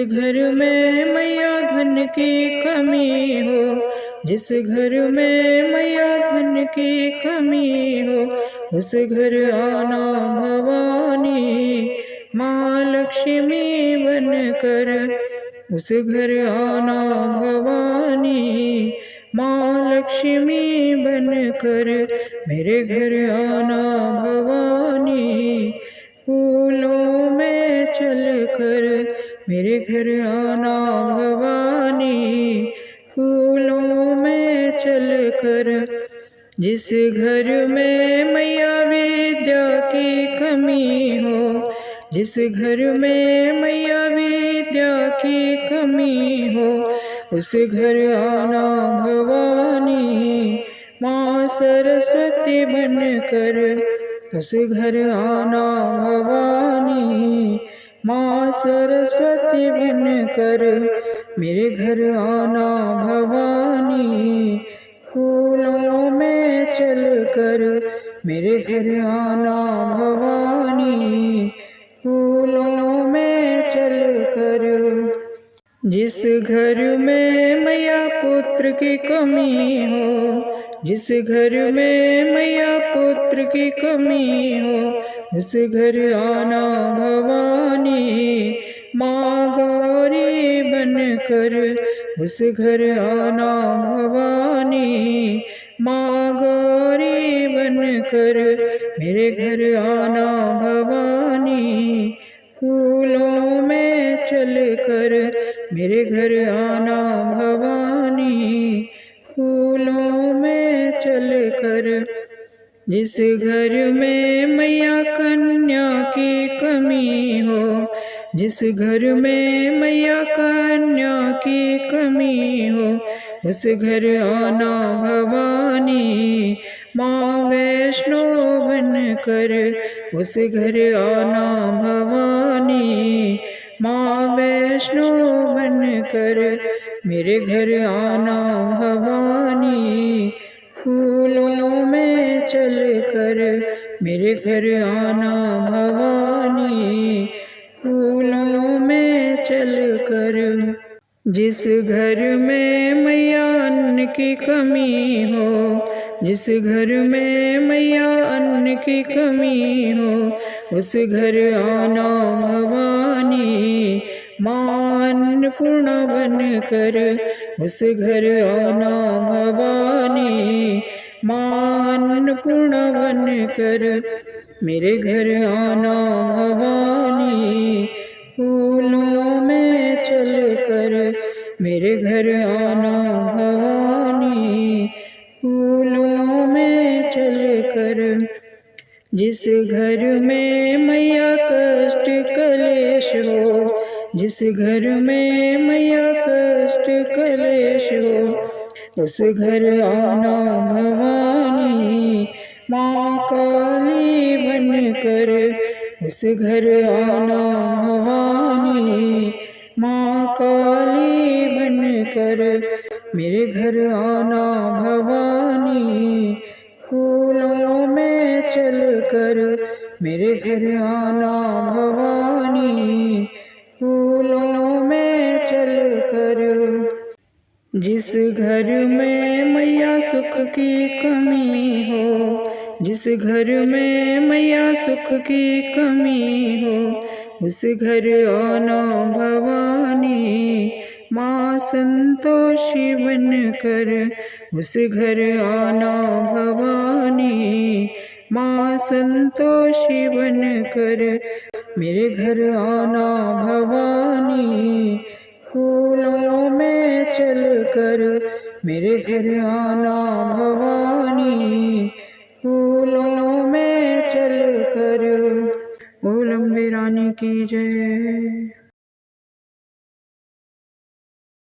घर में मैया धन की कमी हो, जिस घर में मैया धन की कमी हो, उस घर आना भवानी माँ लक्ष्मी बनकर, उस घर आना भवानी माँ लक्ष्मी बनकर, मेरे घर आना भवानी फूलों में चलकर, मेरे घर आना भवानी फूलों में चलकर। जिस घर में मैया विद्या की कमी हो, जिस घर में मैया विद्या की कमी हो, उस घर आना भवानी माँ सरस्वती बनकर, उस घर आना भवानी माँ सरस्वती बनकर, मेरे घर आना भवानी फूलों में चलकर, मेरे घर आना भवानी फूलों में चलकर। जिस घर में मैया पुत्र की कमी हो, जिस घर में मैया पुत्र की कमी हो, उस घर आना भवानी माँ गौरी बनकर, उस घर आना भवानी माँ गौरी बनकर, मेरे घर आना भवानी फूलों में चलकर, मेरे घर आना भवानी फूलों में चलकर। जिस घर में मैया कन्या की कमी हो, जिस घर में मैया कन्या की कमी हो, उस घर आना भवानी माँ वैष्णो बनकर, उस घर आना भवानी माँ वैष्णो बनकर, मेरे घर आना भवानी फूलों में चलकर, मेरे घर आना भवानी फूलों में चलकर। जिस घर में मैया अन्न की कमी हो, जिस घर में मैया अन्न की कमी हो, उस घर आना भवानी माँ अन्नपूर्णा बनकर, उस घर आना भवानी माँ अन्नपूर्णा बनकर, मेरे घर आना भवानी फूलों में चलकर, मेरे घर आना भवानी फूलों में चलकर। जिस घर में मैया कष्ट कलेश हो, जिस घर में मैया कष्ट कलेश हो, उस घर आना भवानी माँ काली बनकर, उस घर आना भवानी माँ काली बनकर, मेरे घर आना भवानी फूलों में चलकर, मेरे घर आना भवानी फूलों में चलकर। जिस घर में मैया सुख की कमी हो, जिस घर में मैया सुख की कमी हो, उस घर आना भवानी माँ संतोषी बनकर, उस घर आना भवानी माँ संतोषी बनकर, मेरे घर आना भवानी फूलों में चलकर, मेरे घर आना भवानी फूलों में चलकर। बोल अम्बे रानी की जय।